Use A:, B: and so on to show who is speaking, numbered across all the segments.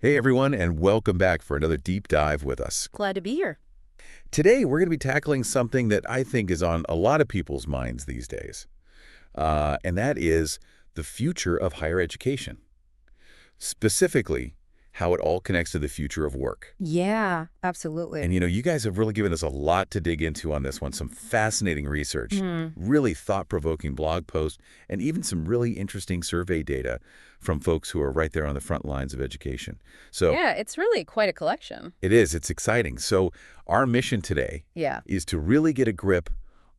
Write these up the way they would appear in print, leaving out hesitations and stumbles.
A: Hey everyone, and welcome back for another deep dive with us.
B: Glad to be here.
A: Today we're going to be tackling something that I think is on a lot of people's minds these days, and that is the future of higher education. Specifically, how it all connects to the future of work.
B: Yeah, absolutely.
A: And you guys have really given us a lot to dig into on this one, some fascinating research,
B: Hmm.
A: really thought-provoking blog posts, and even some really interesting survey data from folks who are right there on the front lines of education. So
B: Yeah, it's really quite a collection.
A: it's exciting. So our mission today
B: Yeah.
A: is to really get a grip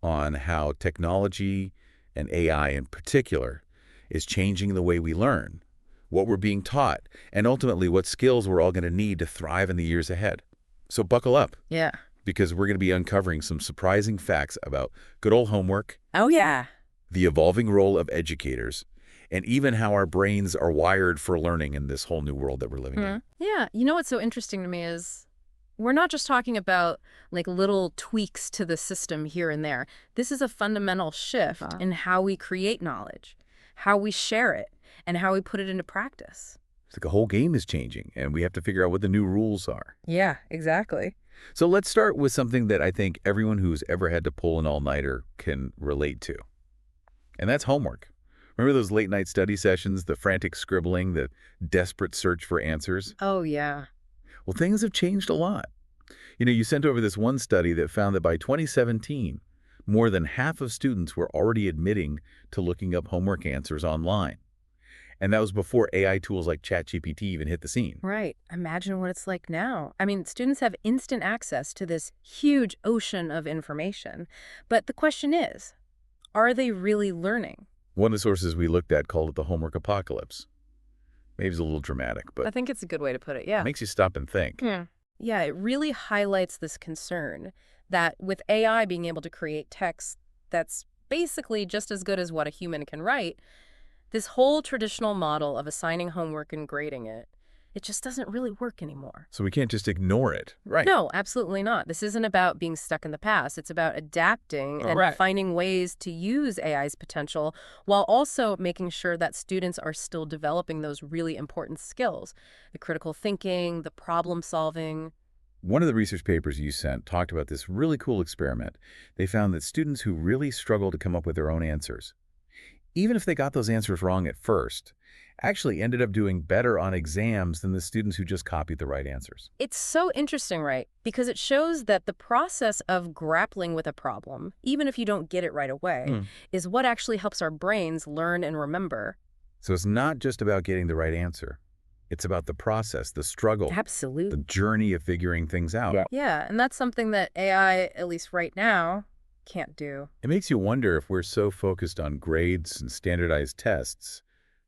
A: on how technology and AI in particular is changing the way we learn, what we're being taught, and ultimately what skills we're all going to need to thrive in the years ahead. So buckle up,
B: Yeah.
A: because we're going to be uncovering some surprising facts about good old homework,
B: Oh, yeah.
A: the evolving role of educators, and even how our brains are wired for learning in this whole new world that we're living in.
B: Yeah. You know what's so interesting to me is we're not just talking about like little tweaks to the system here and there. This is a fundamental shift in how we create knowledge, how we share it, and how we put it into practice.
A: It's like a whole game is changing, and we have to figure out what the new rules are.
B: Yeah, exactly.
A: So let's start with something that I think everyone who's ever had to pull an all-nighter can relate to, and that's homework. Remember those late-night study sessions, the frantic scribbling, the desperate search for answers?
B: Oh, yeah.
A: Well, things have changed a lot. You sent over this one study that found that by 2017, more than half of students were already admitting to looking up homework answers online. And that was before AI tools like ChatGPT even hit the scene.
B: Right. Imagine what it's like now. I mean, students have instant access to this huge ocean of information. But the question is, are they really learning?
A: One of the sources we looked at called it the homework apocalypse. Maybe it's a little dramatic, but
B: I think it's a good way to put it,
A: it
B: yeah.
A: makes you stop and think.
B: Yeah, it really highlights this concern that with AI being able to create text that's basically just as good as what a human can write, this whole traditional model of assigning homework and grading it, it just doesn't really work anymore.
A: So we can't just ignore it. Right.
B: No, absolutely not. This isn't about being stuck in the past. It's about adapting and
A: Right.
B: finding ways to use AI's potential while also making sure that students are still developing those really important skills, the critical thinking, the problem solving.
A: One of the research papers you sent talked about this really cool experiment. They found that students who really struggle to come up with their own answers, even if they got those answers wrong at first, actually ended up doing better on exams than the students who just copied the right answers.
B: It's so interesting, right? Because it shows that the process of grappling with a problem, even if you don't get it right away, is what actually helps our brains learn and remember.
A: So it's not just about getting the right answer. It's about the process, the struggle, the
B: Absolutely.
A: journey of figuring things out.
B: Yeah, and that's something that AI, at least right now, can't do.
A: It makes you wonder, if we're so focused on grades and standardized tests,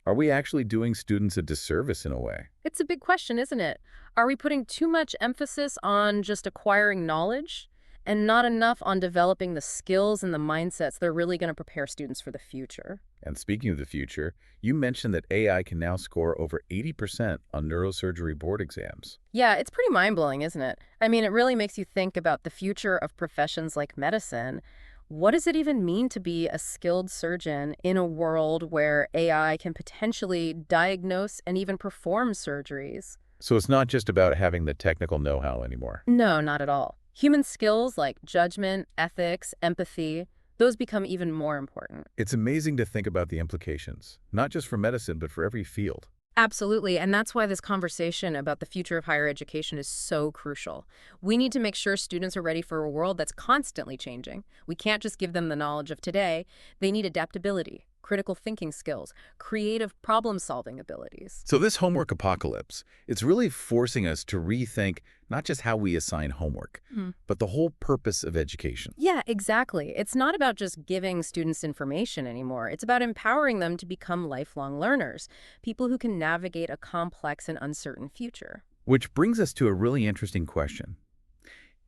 A: are we actually doing students a disservice in a way?
B: It's a big question, isn't it? Are we putting too much emphasis on just acquiring knowledge and not enough on developing the skills and the mindsets that are really going to prepare students for the future?
A: And speaking of the future, you mentioned that AI can now score over 80% on neurosurgery board exams.
B: Yeah, it's pretty mind-blowing, isn't it? I mean, it really makes you think about the future of professions like medicine. What does it even mean to be a skilled surgeon in a world where AI can potentially diagnose and even perform surgeries?
A: So it's not just about having the technical know-how anymore.
B: No, not at all. Human skills like judgment, ethics, empathy, those become even more important.
A: It's amazing to think about the implications, not just for medicine, but for every field.
B: Absolutely, and that's why this conversation about the future of higher education is so crucial. We need to make sure students are ready for a world that's constantly changing. We can't just give them the knowledge of today. They need adaptability, critical thinking skills, creative problem-solving abilities.
A: So this homework apocalypse, it's really forcing us to rethink not just how we assign homework, but the whole purpose of education.
B: Yeah, exactly. It's not about just giving students information anymore. It's about empowering them to become lifelong learners, people who can navigate a complex and uncertain future.
A: Which brings us to a really interesting question.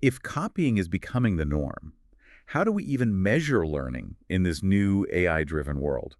A: If copying is becoming the norm, how do we even measure learning in this new AI-driven world?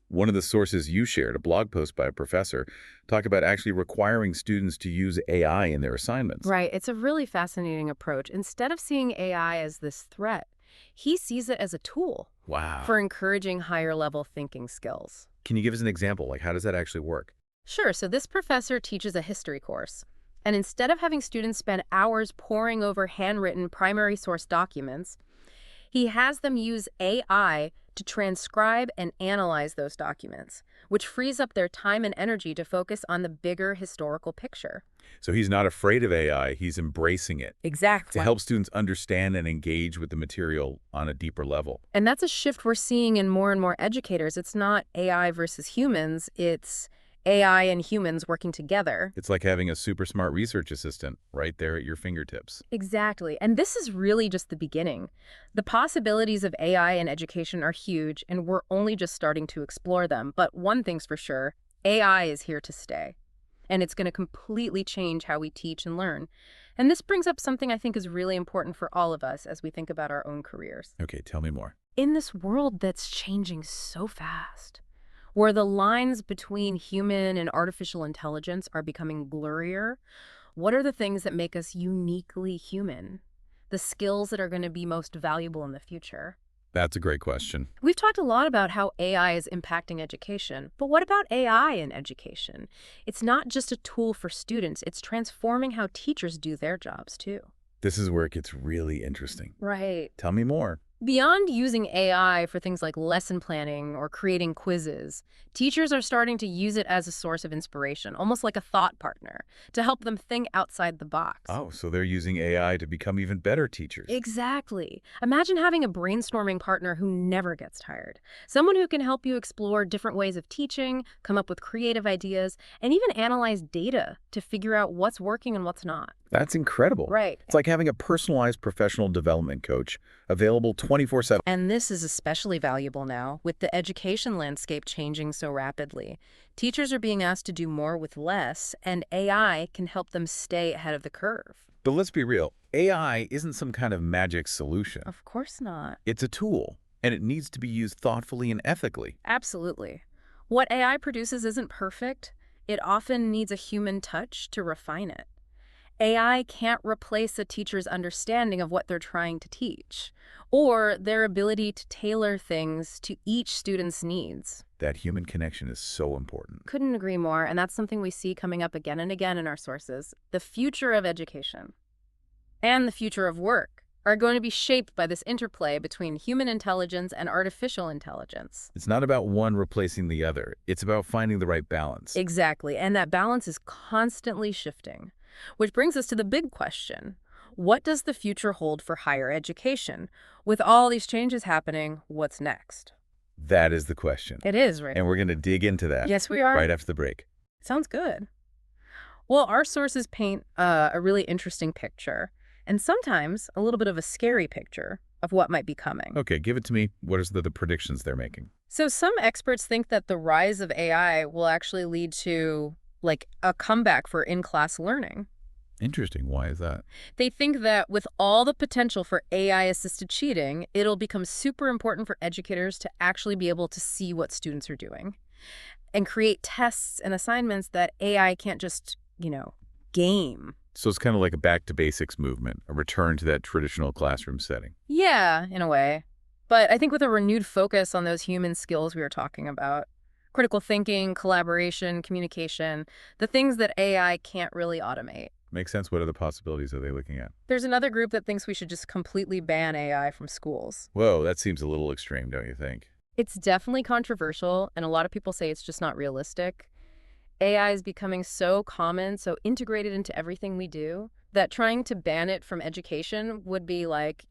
A: One of the sources you shared, a blog post by a professor, talked about actually requiring students to use AI in their assignments.
B: Right. It's a really fascinating approach. Instead of seeing AI as this threat, he sees it as a tool
A: Wow.
B: for encouraging higher level thinking skills.
A: Can you give us an example? Like, how does that actually work?
B: Sure, so this professor teaches a history course. And instead of having students spend hours poring over handwritten primary source documents, he has them use AI to transcribe and analyze those documents, which frees up their time and energy to focus on the bigger historical picture.
A: So he's not afraid of AI, he's embracing it to
B: Exactly.
A: help students understand and engage with the material on a deeper level.
B: And that's a shift we're seeing in more and more educators. It's not AI versus humans, it's AI and humans working together.
A: It's like having a super smart research assistant right there at your fingertips.
B: Exactly. And this is really just the beginning. The possibilities of AI in education are huge, and we're only just starting to explore them. But one thing's for sure, AI is here to stay. And it's going to completely change how we teach and learn. And this brings up something I think is really important for all of us as we think about our own careers.
A: Okay, tell me more.
B: In this world that's changing so fast, where the lines between human and artificial intelligence are becoming blurrier, what are the things that make us uniquely human? The skills that are going to be most valuable in the future?
A: That's a great question.
B: We've talked a lot about how AI is impacting education, but what about AI in education? It's not just a tool for students, it's transforming how teachers do their jobs too.
A: This is where it gets really interesting.
B: Right.
A: Tell me more.
B: Beyond using AI for things like lesson planning or creating quizzes, teachers are starting to use it as a source of inspiration, almost like a thought partner, to help them think outside the box.
A: Oh, so they're using AI to become even better teachers.
B: Exactly. Imagine having a brainstorming partner who never gets tired. Someone who can help you explore different ways of teaching, come up with creative ideas, and even analyze data to figure out what's working and what's not.
A: That's incredible.
B: Right.
A: It's like having a personalized professional development coach available 24/7.
B: And this is especially valuable now, with the education landscape changing so rapidly. Teachers are being asked to do more with less, and AI can help them stay ahead of the curve.
A: But let's be real, AI isn't some kind of magic solution.
B: Of course not.
A: It's a tool, and it needs to be used thoughtfully and ethically.
B: Absolutely. What AI produces isn't perfect. It often needs a human touch to refine it. AI can't replace a teacher's understanding of what they're trying to teach, or their ability to tailor things to each student's needs.
A: That human connection is so important.
B: Couldn't agree more, and that's something we see coming up again and again in our sources. The future of education and the future of work are going to be shaped by this interplay between human intelligence and artificial intelligence.
A: It's not about one replacing the other. It's about finding the right balance.
B: Exactly, and that balance is constantly shifting. Which brings us to the big question. What does the future hold for higher education? With all these changes happening, what's next?
A: That is the question.
B: It is, right?
A: And we're going to dig into that
B: Yes, we are.
A: right after the break.
B: Sounds good. Well, our sources paint a really interesting picture, and sometimes a little bit of a scary picture of what might be coming.
A: Okay, give it to me. What are the predictions they're making?
B: So some experts think that the rise of AI will actually lead to like a comeback for in-class learning.
A: Interesting. Why is that?
B: They think that with all the potential for AI-assisted cheating, it'll become super important for educators to actually be able to see what students are doing and create tests and assignments that AI can't just, game.
A: So it's kind of like a back to basics movement, a return to that traditional classroom setting.
B: Yeah, in a way. But I think with a renewed focus on those human skills we were talking about, critical thinking, collaboration, communication, the things that AI can't really automate.
A: Makes sense. What other possibilities are they looking at?
B: There's another group that thinks we should just completely ban AI from schools.
A: Whoa, that seems a little extreme, don't you think?
B: It's definitely controversial, and a lot of people say it's just not realistic. AI is becoming so common, so integrated into everything we do, that trying to ban it from education would be like,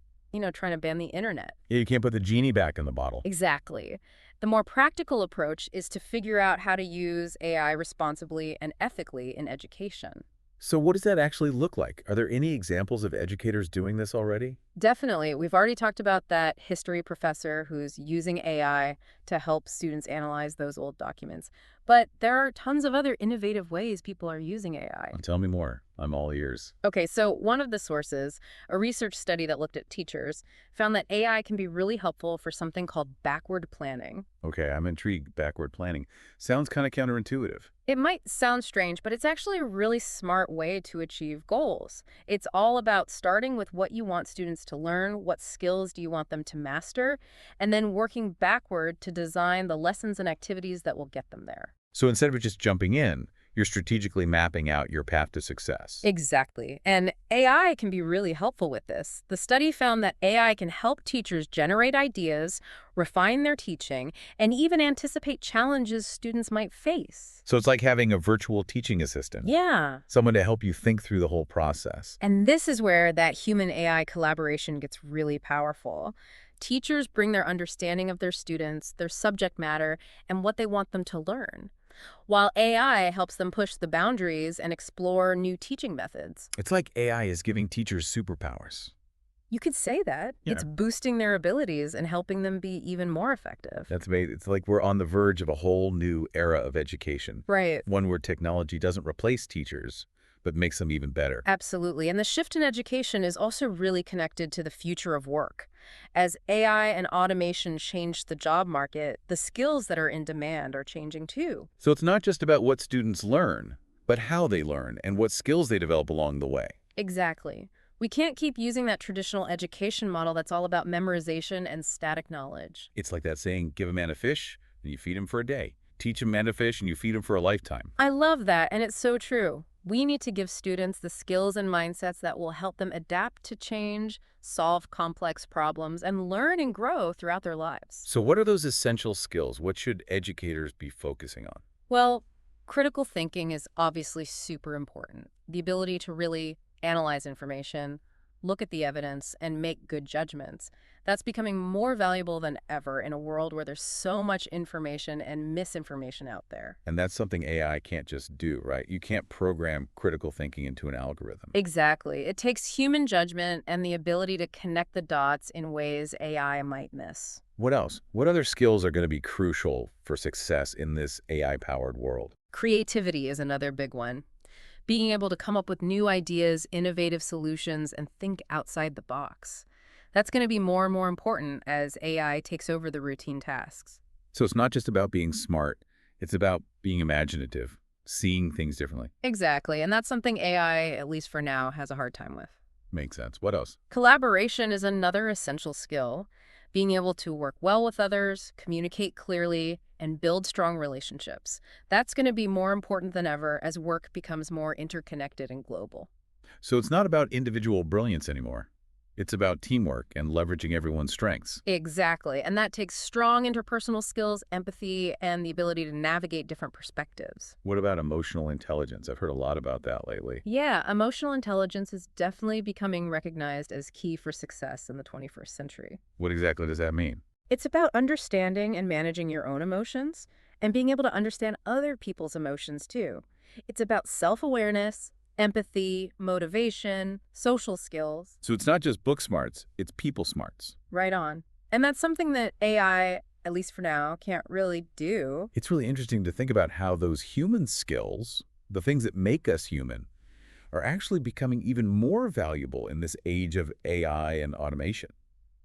B: trying to ban the internet.
A: Yeah, you can't put the genie back in the bottle.
B: Exactly. The more practical approach is to figure out how to use AI responsibly and ethically in education.
A: So what does that actually look like? Are there any examples of educators doing this already?
B: Definitely. We've already talked about that history professor who's using AI to help students analyze those old documents. But there are tons of other innovative ways people are using AI.
A: Tell me more. I'm all ears.
B: Okay, so one of the sources, a research study that looked at teachers, found that AI can be really helpful for something called backward planning.
A: Okay, I'm intrigued. Backward planning. Sounds kind of counterintuitive.
B: It might sound strange, but it's actually a really smart way to achieve goals. It's all about starting with what you want students to learn, what skills do you want them to master, and then working backward to design the lessons and activities that will get them there.
A: So instead of just jumping in, you're strategically mapping out your path to success.
B: Exactly. And AI can be really helpful with this. The study found that AI can help teachers generate ideas, refine their teaching, and even anticipate challenges students might face.
A: So it's like having a virtual teaching assistant,
B: Yeah.
A: someone to help you think through the whole process.
B: And this is where that human-AI collaboration gets really powerful. Teachers bring their understanding of their students, their subject matter, and what they want them to learn, while AI helps them push the boundaries and explore new teaching methods.
A: It's like AI is giving teachers superpowers.
B: You could say that.
A: Yeah.
B: It's boosting their abilities and helping them be even more effective.
A: That's amazing. It's like we're on the verge of a whole new era of education,
B: Right.
A: one where technology doesn't replace teachers, but makes them even better.
B: Absolutely. And the shift in education is also really connected to the future of work. As AI and automation change the job market, the skills that are in demand are changing too.
A: So it's not just about what students learn, but how they learn and what skills they develop along the way.
B: Exactly. We can't keep using that traditional education model that's all about memorization and static knowledge.
A: It's like that saying, give a man a fish and you feed him for a day. Teach a man to fish and you feed him for a lifetime.
B: I love that, and it's so true. We need to give students the skills and mindsets that will help them adapt to change, solve complex problems, and learn and grow throughout their lives.
A: So what are those essential skills? What should educators be focusing on?
B: Well, critical thinking is obviously super important. The ability to really analyze information, look at the evidence, and make good judgments. That's becoming more valuable than ever in a world where there's so much information and misinformation out there.
A: And that's something AI can't just do, right? You can't program critical thinking into an algorithm.
B: Exactly. It takes human judgment and the ability to connect the dots in ways AI might miss.
A: What else? What other skills are going to be crucial for success in this AI-powered world?
B: Creativity is another big one. Being able to come up with new ideas, innovative solutions, and think outside the box. That's going to be more and more important as AI takes over the routine tasks.
A: So it's not just about being smart. It's about being imaginative, seeing things differently.
B: Exactly, and that's something AI, at least for now, has a hard time with.
A: Makes sense. What else?
B: Collaboration is another essential skill. Being able to work well with others, communicate clearly, and build strong relationships. That's going to be more important than ever as work becomes more interconnected and global.
A: So it's not about individual brilliance anymore. It's about teamwork and leveraging everyone's strengths.
B: Exactly, and that takes strong interpersonal skills, empathy, and the ability to navigate different perspectives.
A: What about emotional intelligence? I've heard a lot about that lately.
B: Yeah, emotional intelligence is definitely becoming recognized as key for success in the 21st century.
A: What exactly does that mean?
B: It's about understanding and managing your own emotions and being able to understand other people's emotions too. It's about self-awareness, empathy, motivation, social skills.
A: So it's not just book smarts, it's people smarts.
B: Right on. And that's something that AI, at least for now, can't really do.
A: It's really interesting to think about how those human skills, the things that make us human, are actually becoming even more valuable in this age of AI and automation.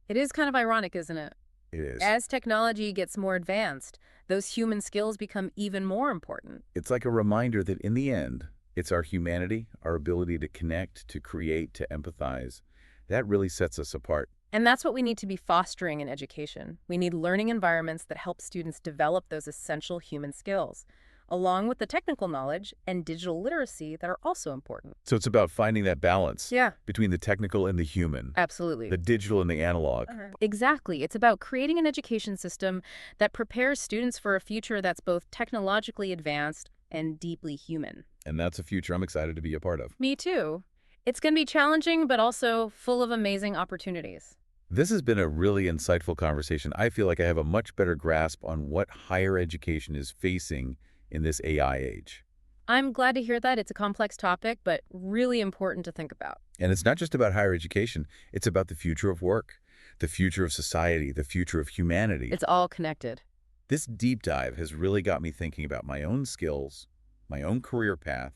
B: It is kind of ironic, isn't it?
A: It is.
B: As technology gets more advanced, those human skills become even more important.
A: It's like a reminder that in the end, it's our humanity, our ability to connect, to create, to empathize. That really sets us apart.
B: And that's what we need to be fostering in education. We need learning environments that help students develop those essential human skills, along with the technical knowledge and digital literacy that are also important.
A: So it's about finding that balance
B: Yeah,
A: between the technical and the human,
B: absolutely.
A: the digital and the analog.
B: Exactly. It's about creating an education system that prepares students for a future that's both technologically advanced and deeply human.
A: And that's a future I'm excited to be a part of.
B: Me too. It's going to be challenging, but also full of amazing opportunities.
A: This has been a really insightful conversation. I feel like I have a much better grasp on what higher education is facing in this AI age.
B: I'm glad to hear that. It's a complex topic, but really important to think about.
A: And it's not just about higher education. It's about the future of work, the future of society, the future of humanity.
B: It's all connected.
A: This deep dive has really got me thinking about my own skills, my own career path,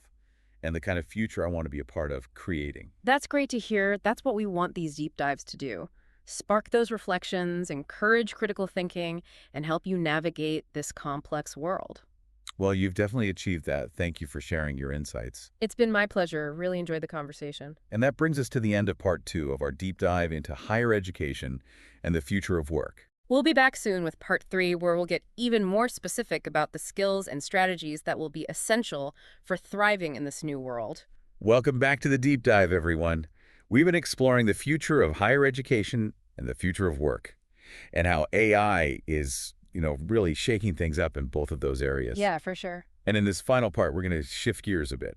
A: and the kind of future I want to be a part of creating.
B: That's great to hear. That's what we want these deep dives to do. Spark those reflections, encourage critical thinking, and help you navigate this complex world.
A: Well, you've definitely achieved that. Thank you for sharing your insights.
B: It's been my pleasure. Really enjoyed the conversation.
A: And that brings us to the end of part 2 of our deep dive into higher education and the future of work.
B: We'll be back soon with part 3, where we'll get even more specific about the skills and strategies that will be essential for thriving in this new world.
A: Welcome back to the deep dive, everyone. We've been exploring the future of higher education and the future of work, and how AI is, really shaking things up in both of those areas.
B: Yeah, for sure.
A: And in this final part, we're going to shift gears a bit.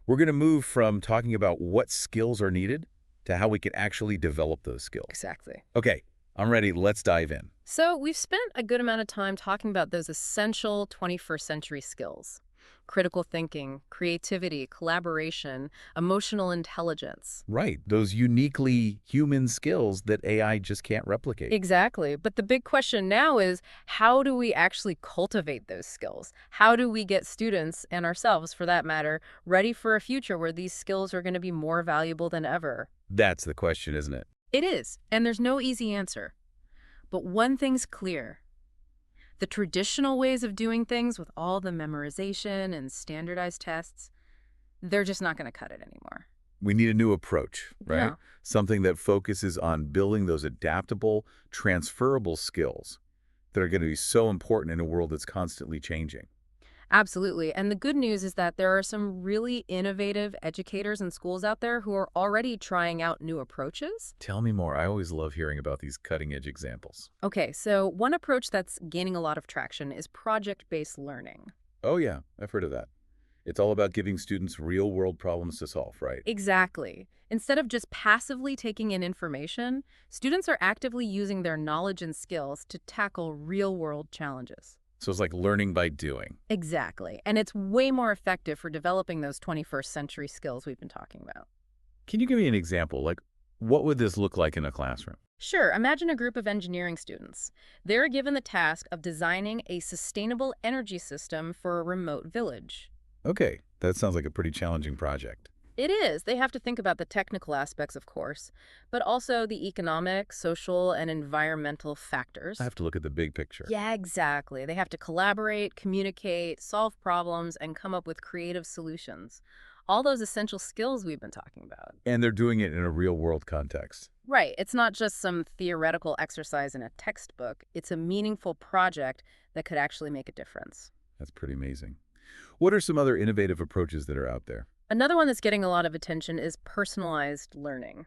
A: We're going to move from talking about what skills are needed to how we can actually develop those skills.
B: Exactly.
A: Okay, I'm ready. Let's dive in.
B: So we've spent a good amount of time talking about those essential 21st century skills: critical thinking, creativity, collaboration, emotional intelligence.
A: Right, those uniquely human skills that AI just can't replicate.
B: Exactly. But the big question now is, how do we actually cultivate those skills? How do we get students, and ourselves for that matter, ready for a future where these skills are going to be more valuable than ever?
A: That's the question, isn't it?
B: It is, and there's no easy answer. But one thing's clear. The traditional ways of doing things, with all the memorization and standardized tests, they're just not going to cut it anymore.
A: We need a new approach, right?
B: Yeah.
A: Something that focuses on building those adaptable, transferable skills that are going to be so important in a world that's constantly changing.
B: Absolutely. And the good news is that there are some really innovative educators and schools out there who are already trying out new approaches.
A: Tell me more. I always love hearing about these cutting-edge examples.
B: Okay, so one approach that's gaining a lot of traction is project-based learning.
A: Oh, yeah, I've heard of that. It's all about giving students real-world problems to solve, right?
B: Exactly. Instead of just passively taking in information, students are actively using their knowledge and skills to tackle real-world challenges.
A: So it's like learning by doing.
B: Exactly. And it's way more effective for developing those 21st century skills we've been talking about.
A: Can you give me an example? Like, what would this look like in a classroom?
B: Sure, imagine a group of engineering students. They're given the task of designing a sustainable energy system for a remote village.
A: Okay, that sounds like a pretty challenging project.
B: It is. They have to think about the technical aspects, of course, but also the economic, social, and environmental factors.
A: I have to look at the big picture.
B: Yeah, exactly. They have to collaborate, communicate, solve problems, and come up with creative solutions. All those essential skills we've been talking about.
A: And they're doing it in a real-world context.
B: Right. It's not just some theoretical exercise in a textbook. It's a meaningful project that could actually make a difference.
A: That's pretty amazing. What are some other innovative approaches that are out there?
B: Another one that's getting a lot of attention is personalized learning.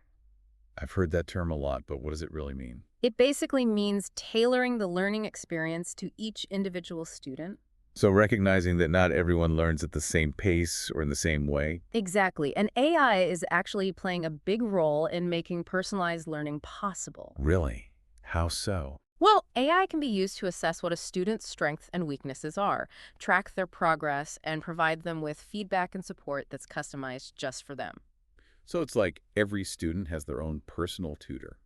A: I've heard that term a lot, but what does it really mean?
B: It basically means tailoring the learning experience to each individual student.
A: So recognizing that not everyone learns at the same pace or in the same way.
B: Exactly. And AI is actually playing a big role in making personalized learning possible.
A: Really? How so?
B: Well, AI can be used to assess what a student's strengths and weaknesses are, track their progress, and provide them with feedback and support that's customized just for them.
A: So it's like every student has their own personal tutor.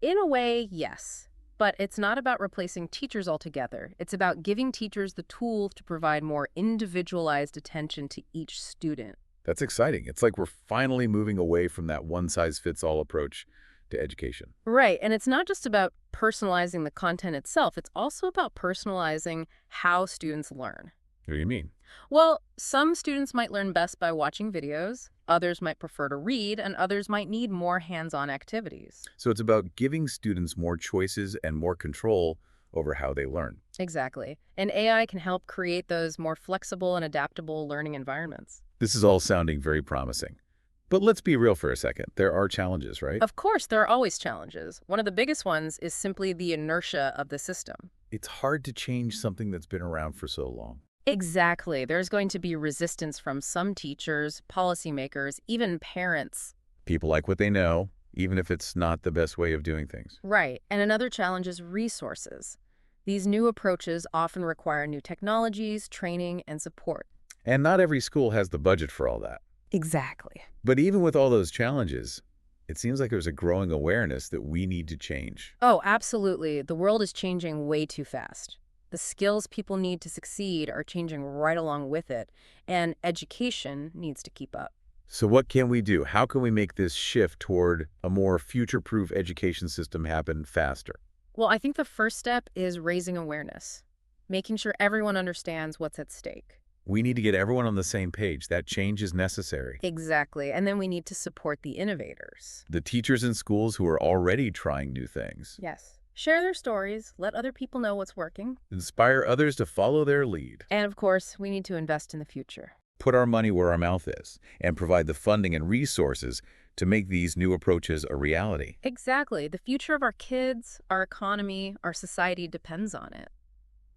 B: In a way, yes. But it's not about replacing teachers altogether. It's about giving teachers the tools to provide more individualized attention to each student.
A: That's exciting. It's like we're finally moving away from that one-size-fits-all approach to education.
B: Right, and it's not just about personalizing the content itself. It's also about personalizing how students learn.
A: What do you mean?
B: Well, some students might learn best by watching videos, others might prefer to read, and others might need more hands-on activities.
A: So it's about giving students more choices and more control over how they learn.
B: Exactly. And AI can help create those more flexible and adaptable learning environments.
A: This is all sounding very promising. But let's be real for a second. There are challenges, right?
B: Of course, there are always challenges. One of the biggest ones is simply the inertia of the system.
A: It's hard to change something that's been around for so long.
B: Exactly. There's going to be resistance from some teachers, policymakers, even parents.
A: People like what they know, even if it's not the best way of doing things.
B: Right. And another challenge is resources. These new approaches often require new technologies, training, and support.
A: And not every school has the budget for all that.
B: Exactly.
A: But even with all those challenges, it seems like there's a growing awareness that we need to change.
B: Oh, absolutely. The world is changing way too fast. The skills people need to succeed are changing right along with it, and education needs to keep up.
A: So what can we do? How can we make this shift toward a more future-proof education system happen faster?
B: Well, I think the first step is raising awareness, making sure everyone understands what's at stake.
A: We need to get everyone on the same page. That change is necessary.
B: Exactly. And then we need to support the innovators.
A: The teachers in schools who are already trying new things.
B: Yes. Share their stories, let other people know what's working.
A: Inspire others to follow their lead.
B: And of course, we need to invest in the future.
A: Put our money where our mouth is and provide the funding and resources to make these new approaches a reality.
B: Exactly. The future of our kids, our economy, our society depends on it.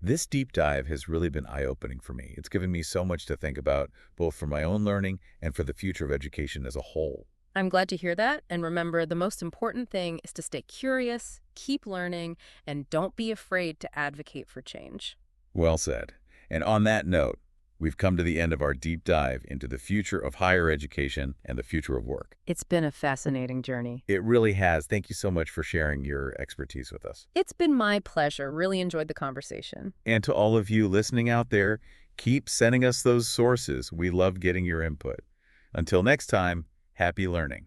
A: This deep dive has really been eye-opening for me. It's given me so much to think about, both for my own learning and for the future of education as a whole.
B: I'm glad to hear that. And remember, the most important thing is to stay curious, keep learning, and don't be afraid to advocate for change.
A: Well said. And on that note, we've come to the end of our deep dive into the future of higher education and the future of work.
B: It's been a fascinating journey.
A: It really has. Thank you so much for sharing your expertise with us.
B: It's been my pleasure. Really enjoyed the conversation.
A: And to all of you listening out there, keep sending us those sources. We love getting your input. Until next time, happy learning.